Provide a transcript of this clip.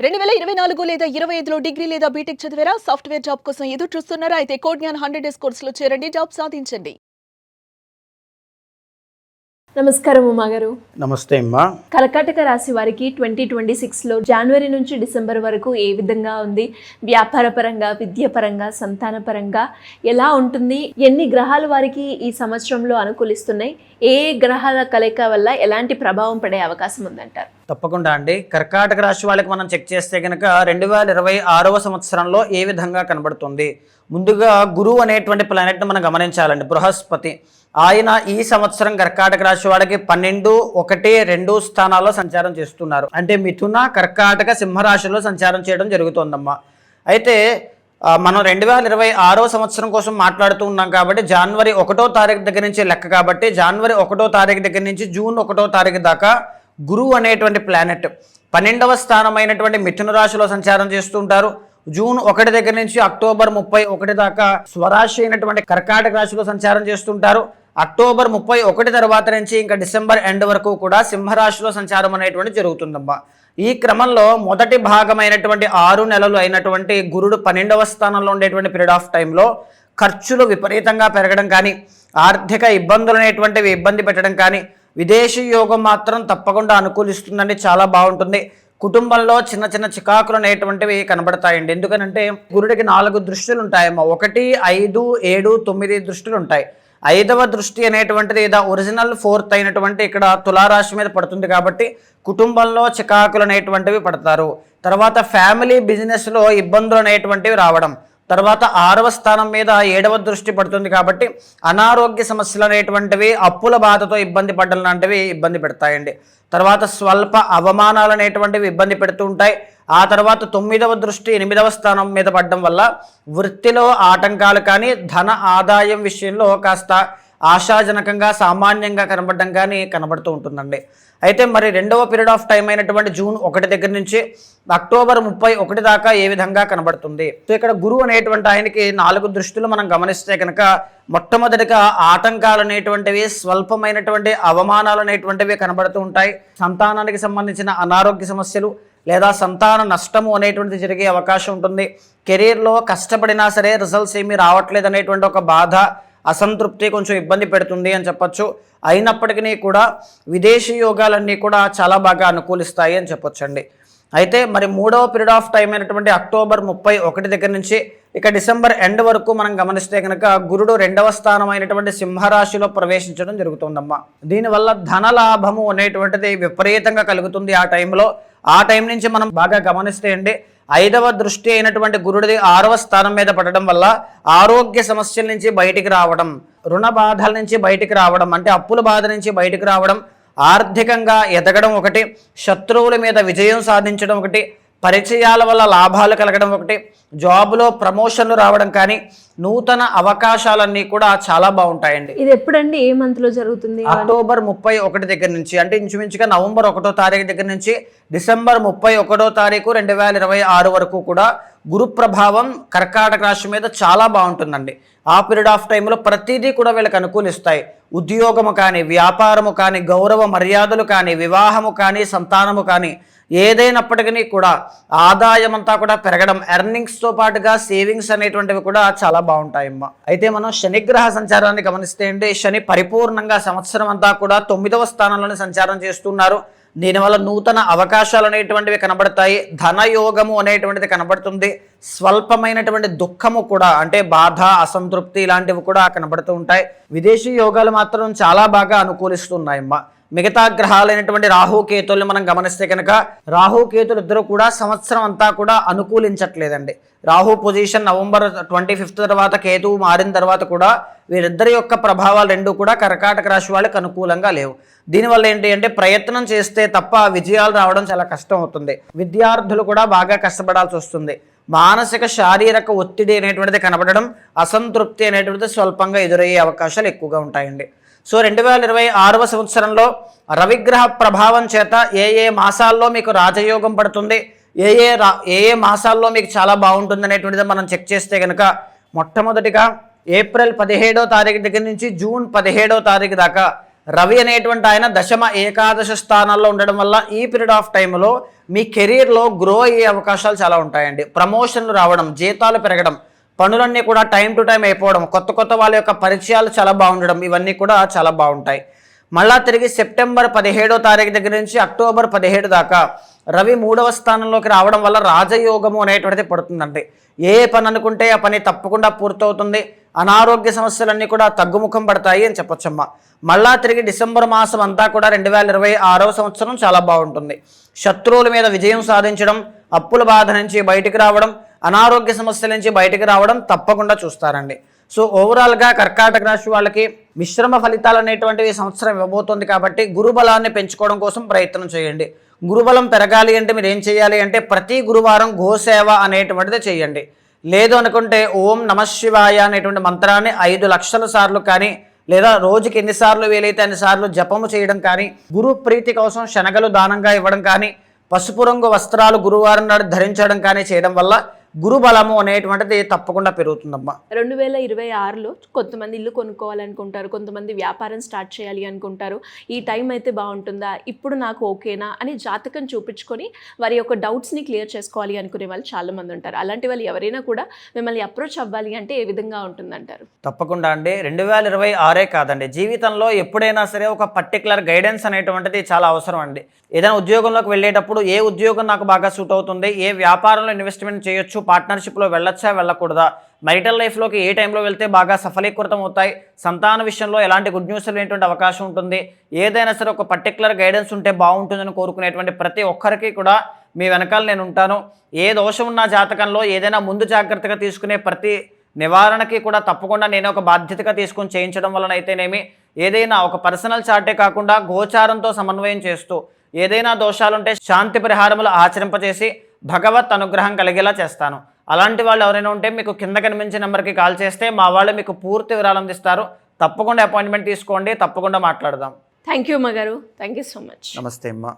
2024 లేదా 25లో డిగ్రీ లేదా బీటెక్ చదివారా? సాఫ్ట్‌వేర్ జాబ్ కోసం ఎదురు చూస్తున్నారా? అయితే కోడ్ జ్ఞాన్ 100 డేస్ కోర్సులో చేరండి. జాబ్ సాధించండి. నమస్కారం ఉమా గారు. నమస్తే అమ్మా. కర్కాటక రాశి వారికి 2026లో జనవరి నుంచి డిసెంబర్ వరకు ఏ విధంగా ఉంది? వ్యాపార పరంగా, విద్యాపరంగా, సంతాన పరంగా ఎలా ఉంటుంది? ఎన్ని గ్రహాలు వారికి ఈ సంవత్సరంలో అనుకూలిస్తున్నాయి? ఏ గ్రహాల కలయిక వల్ల ఎలాంటి ప్రభావం పడే అవకాశం ఉందంటారు? తప్పకుండా అండి. కర్కాటక రాశి వాళ్ళకి మనం చెక్ చేస్తే కనుక 2026వ సంవత్సరంలో ఏ విధంగా కనబడుతుంది? ముందుగా గురువు అనేటువంటి ప్లానెట్ని మనం గమనించాలండి. బృహస్పతి ఆయన ఈ సంవత్సరం కర్కాటక రాశి వాళ్ళకి 12, 1, 2 స్థానాల్లో సంచారం చేస్తున్నారు. అంటే మిథున, కర్కాటక, సింహరాశిలో సంచారం చేయడం జరుగుతోందమ్మా. అయితే మనం 2026వ సంవత్సరం కోసం మాట్లాడుతూ ఉన్నాం కాబట్టి జనవరి 1వ తారీఖు దగ్గర నుంచి లెక్క కాబట్టి జనవరి 1వ తారీఖు దగ్గర నుంచి జూన్ 1వ తారీఖు దాకా గురువు అనేటువంటి ప్లానెట్ 12వ స్థానమైనటువంటి మిథున రాశిలో సంచారం చేస్తుంటారు. జూన్ 1 దగ్గర నుంచి అక్టోబర్ 31 దాకా స్వరాశి అయినటువంటి కర్కాటక రాశిలో సంచారం చేస్తుంటారు. అక్టోబర్ 31 తర్వాత నుంచి ఇంకా డిసెంబర్ ఎండ్ వరకు కూడా సింహరాశిలో సంచారం అనేటువంటి జరుగుతుందమ్మా. ఈ క్రమంలో మొదటి భాగమైనటువంటి 6 నెలలు అయినటువంటి గురుడు 12వ స్థానంలో ఉండేటువంటి పీరియడ్ ఆఫ్ టైంలో ఖర్చులు విపరీతంగా పెరగడం కానీ, ఆర్థిక ఇబ్బందులు అనేటువంటివి ఇబ్బంది పెట్టడం కానీ, విదేశీ యోగం మాత్రం తప్పకుండా అనుకూలిస్తుందండి. చాలా బాగుంటుంది. కుటుంబంలో చిన్న చిన్న చికాకులు అనేటువంటివి కనబడతాయండి. ఎందుకనంటే గురుడికి 4 దృష్టిలు ఉంటాయమ్మా. 1, 5, 7, 9 దృష్టిలు ఉంటాయి. 5వ దృష్టి అనేటువంటిది ఒరిజినల్ 4th అయినటువంటి ఇక్కడ తులారాశి మీద పడుతుంది కాబట్టి కుటుంబంలో చికాకులు అనేటువంటివి పడతారు. తర్వాత ఫ్యామిలీ బిజినెస్లో ఇబ్బందులు అనేటువంటివి రావడం, తర్వాత 6వ స్థానం మీద 7వ దృష్టి పడుతుంది కాబట్టి అనారోగ్య సమస్యలు అనేటువంటివి, అప్పుల బాధతో ఇబ్బంది పడడం లాంటివి ఇబ్బంది పెడతాయండి. తర్వాత స్వల్ప అవమానాలు అనేటువంటివి ఇబ్బంది పెడుతూ ఉంటాయి. ఆ తర్వాత 9వ దృష్టి 8వ స్థానం మీద పడడం వల్ల వృత్తిలో ఆటంకాలు కానీ, ధన ఆదాయం విషయంలో కాస్త ఆశాజనకంగా సామాన్యంగా కనబడడం కానీ కనబడుతూ ఉంటుందండి. అయితే మరి 2వ పీరియడ్ ఆఫ్ టైం అయినటువంటి జూన్ 1 దగ్గర నుంచి అక్టోబర్ 31 దాకా ఏ విధంగా కనబడుతుంది? సో ఇక్కడ గురువు అనేటువంటి ఆయనకి 4 దృష్టిలు మనం గమనిస్తే కనుక మొట్టమొదటిగా ఆటంకాలు అనేటువంటివి, స్వల్పమైనటువంటి అవమానాలు అనేటువంటివి కనబడుతూ ఉంటాయి. సంతానానికి సంబంధించిన అనారోగ్య సమస్యలు లేదా సంతాన నష్టము అనేటువంటిది జరిగే అవకాశం ఉంటుంది. కెరీర్లో కష్టపడినా సరే రిజల్ట్స్ ఏమీ రావట్లేదు అనేటువంటి ఒక బాధ, అసంతృప్తి కొంచెం ఇబ్బంది పెడుతుంది అని చెప్పొచ్చు. అయినప్పటికీ కూడా విదేశీ యోగాలన్నీ కూడా చాలా బాగా అనుకూలిస్తాయి అని చెప్పొచ్చండి. అయితే మరి 3వ పీరియడ్ ఆఫ్ టైం అయినటువంటి అక్టోబర్ 31 దగ్గర నుంచి ఇక డిసెంబర్ ఎండ్ వరకు మనం గమనిస్తే కనుక గురుడు 2వ స్థానం అయినటువంటి సింహరాశిలో ప్రవేశించడం జరుగుతుందమ్మా. దీనివల్ల ధనలాభము అనేటువంటిది విపరీతంగా కలుగుతుంది. ఆ టైం నుంచి మనం బాగా గమనిస్తే అండి 5వ దృష్టి అయినటువంటి గురుడిది 6వ స్థానం మీద పడడం వల్ల ఆరోగ్య సమస్యల నుంచి బయటికి రావడం, రుణ బాధల నుంచి బయటికి రావడం, అంటే అప్పుల బాధ నుంచి బయటికి రావడం, ఆర్థికంగా ఎదగడం ఒకటి, శత్రువుల మీద విజయం సాధించడం ఒకటి, పరిచయాల వల్ల లాభాలు కలగడం ఒకటి, జాబ్లో ప్రమోషన్లు రావడం కానీ, నూతన అవకాశాలన్నీ కూడా చాలా బాగుంటాయండి. ఇది ఎప్పుడండి, ఏ మంత్లో జరుగుతుంది? అక్టోబర్ 31 దగ్గర నుంచి, అంటే ఇంచుమించుగా నవంబర్ 1వ తారీఖు దగ్గర నుంచి డిసెంబర్ 31వ తారీఖు 2026 వరకు కూడా గురు ప్రభావం కర్కాటక రాశి మీద చాలా బాగుంటుందండి. ఆ పీరియడ్ ఆఫ్ టైంలో ప్రతిదీ కూడా వీళ్ళకి అనుకూలిస్తాయి. ఉద్యోగము కానీ, వ్యాపారము కానీ, గౌరవ మర్యాదలు కానీ, వివాహము కానీ, సంతానము కానీ, ఏదైనప్పటికీ కూడా ఆదాయం అంతా కూడా పెరగడం, ఎర్నింగ్స్తో పాటుగా సేవింగ్స్ అనేటువంటివి కూడా చాలా బాగుంటాయమ్మా. అయితే మనం శనిగ్రహ సంచారాన్ని గమనిస్తే అండి, శని పరిపూర్ణంగా సంవత్సరం అంతా కూడా 9వ స్థానంలోనే సంచారం చేస్తున్నారు. దీనివల్ల నూతన అవకాశాలు అనేటువంటివి కనబడతాయి. ధనయోగము అనేటువంటిది కనబడుతుంది. స్వల్పమైనటువంటి దుఃఖము కూడా, అంటే బాధ, అసంతృప్తి ఇలాంటివి కూడా కనబడుతూ ఉంటాయి. విదేశీ యోగాలు మాత్రం చాలా బాగా అనుకూలిస్తున్నాయమ్మా. మిగతా గ్రహాలైనటువంటి రాహుకేతుల్ని మనం గమనిస్తే కనుక రాహుకేతులు ఇద్దరు కూడా సంవత్సరం అంతా కూడా అనుకూలించట్లేదండి. రాహు పొజిషన్ నవంబర్ 25 తర్వాత, కేతువు మారిన తర్వాత కూడా వీరిద్దరి యొక్క ప్రభావాలు రెండు కూడా కర్కాటక రాశి వాళ్ళకి అనుకూలంగా లేవు. దీనివల్ల ఏంటి అంటే ప్రయత్నం చేస్తే తప్ప విజయాలు రావడం చాలా కష్టం అవుతుంది. విద్యార్థులు కూడా బాగా కష్టపడాల్సి వస్తుంది. మానసిక శారీరక ఒత్తిడి అనేటువంటిది కనబడడం, అసంతృప్తి అనేటువంటిది స్వల్పంగా ఎదురయ్యే అవకాశాలు ఎక్కువగా ఉంటాయండి. సో 2026వ సంవత్సరంలో రవిగ్రహ ప్రభావం చేత ఏ మాసాల్లో మీకు రాజయోగం పడుతుంది, ఏ మాసాల్లో మీకు చాలా బాగుంటుంది అనేటువంటిది మనం చెక్ చేస్తే కనుక మొట్టమొదటిగా ఏప్రిల్ 17వ తారీఖు దగ్గర నుంచి జూన్ 17వ తారీఖు దాకా రవి అనేటువంటి ఆయన దశమ ఏకాదశ స్థానాల్లో ఉండడం వల్ల ఈ పీరియడ్ ఆఫ్ టైంలో మీ కెరీర్లో గ్రో అయ్యే అవకాశాలు చాలా ఉంటాయండి. ప్రమోషన్లు రావడం, జీతాలు పెరగడం, పనులన్నీ కూడా టైం టు టైం అయిపోవడం, కొత్త కొత్త వాళ్ళ యొక్క పరిచయాలు చాలా బాగుండడం, ఇవన్నీ కూడా చాలా బాగుంటాయి. మళ్ళా తిరిగి సెప్టెంబర్ 17వ తారీఖు దగ్గర నుంచి అక్టోబర్ 17 దాకా రవి 3వ స్థానంలోకి రావడం వల్ల రాజయోగము అనేటువంటిది పడుతుందండి. ఏ పని అనుకుంటే ఆ పని తప్పకుండా పూర్తవుతుంది. అనారోగ్య సమస్యలన్నీ కూడా తగ్గుముఖం పడతాయి అని చెప్పొచ్చమ్మా. మళ్ళా తిరిగి డిసెంబర్ మాసం అంతా కూడా 2026వ సంవత్సరం చాలా బాగుంటుంది. శత్రువుల మీద విజయం సాధించడం, అప్పుల బాధ నుంచి బయటికి రావడం, అనారోగ్య సమస్యల నుంచి బయటికి రావడం తప్పకుండా చూస్తారండి. సో ఓవరాల్గా కర్కాటక రాశి వాళ్ళకి మిశ్రమ ఫలితాలు అనేటువంటివి సంవత్సరం ఇవ్వబోతోంది కాబట్టి గురుబలాన్ని పెంచుకోవడం కోసం ప్రయత్నం చేయండి. గురుబలం పెరగాలి అంటే మీరు ఏం చేయాలి అంటే ప్రతి గురువారం గోసేవ అనేటువంటిది చేయండి. లేదు అనుకుంటే ఓం నమశివాయ అనేటువంటి మంత్రాన్ని 5 లక్షల సార్లు కానీ లేదా రోజుకి ఎన్నిసార్లు వీలైతే అన్నిసార్లు జపము చేయడం కానీ, గురు ప్రీతి కోసం శనగలు దానంగా ఇవ్వడం కానీ, పసుపు రంగు వస్త్రాలు గురువారం నాడు ధరించడం కానీ చేయడం వల్ల గురు బలము అనేటువంటిది తప్పకుండా పెరుగుతుందమ్మా. 2026లో కొంతమంది ఇల్లు కొనుక్కోవాలనుకుంటారు, కొంతమంది వ్యాపారం స్టార్ట్ చేయాలి అనుకుంటారు. ఈ టైం అయితే బాగుంటుందా, ఇప్పుడు నాకు ఓకేనా అని జాతకం చూపించుకొని వారి యొక్క డౌట్స్ని క్లియర్ చేసుకోవాలి అనుకునే వాళ్ళు చాలామంది ఉంటారు. అలాంటి వాళ్ళు ఎవరైనా కూడా మిమ్మల్ని అప్రోచ్ అవ్వాలి అంటే ఏ విధంగా ఉంటుందంటారు? తప్పకుండా అండి. 2026 కాదండి, జీవితంలో ఎప్పుడైనా సరే ఒక పర్టికులర్ గైడెన్స్ అనేటువంటిది చాలా అవసరం అండి. ఏదైనా ఉద్యోగంలోకి వెళ్ళేటప్పుడు ఏ ఉద్యోగం నాకు బాగా సూట్ అవుతుంది, ఏ వ్యాపారంలో ఇన్వెస్ట్మెంట్ చేయొచ్చు, పార్ట్నర్షిప్లో వెళ్ళొచ్చా వెళ్ళకూడదా, మైటల్ లైఫ్లోకి ఏ టైంలో వెళ్తే బాగా సఫలీకృతం అవుతాయి, సంతాన విషయంలో ఎలాంటి గుడ్ న్యూస్ అనేటువంటి అవకాశం ఉంటుంది, ఏదైనా సరే ఒక పర్టికులర్ గైడెన్స్ ఉంటే బాగుంటుందని కోరుకునేటువంటి ప్రతి ఒక్కరికి కూడా మీ వెనకాల నేను ఉంటాను. ఏ దోషం ఉన్న జాతకంలో ఏదైనా ముందు జాగ్రత్తగా తీసుకునే ప్రతి నివారణకి కూడా తప్పకుండా నేను ఒక బాధ్యతగా తీసుకొని చేయించడం వలన అయితేనేమి, ఏదైనా ఒక పర్సనల్ చార్టే కాకుండా గోచారంతో సమన్వయం చేస్తూ ఏదైనా దోషాలుంటే శాంతి పరిహారములు ఆచరింపచేసి భగవత్ అనుగ్రహం కలిగేలా చేస్తాను. అలాంటి వాళ్ళు ఎవరైనా ఉంటే మీకు కింద కనిపించే నెంబర్కి కాల్ చేస్తే మా వాళ్ళు మీకు పూర్తి వివరాలు అందిస్తారు. తప్పకుండా అపాయింట్మెంట్ తీసుకోండి, తప్పకుండా మాట్లాడదాం. థ్యాంక్ యూ అమ్మగారు, థ్యాంక్ యూ సో మచ్. నమస్తే అమ్మా.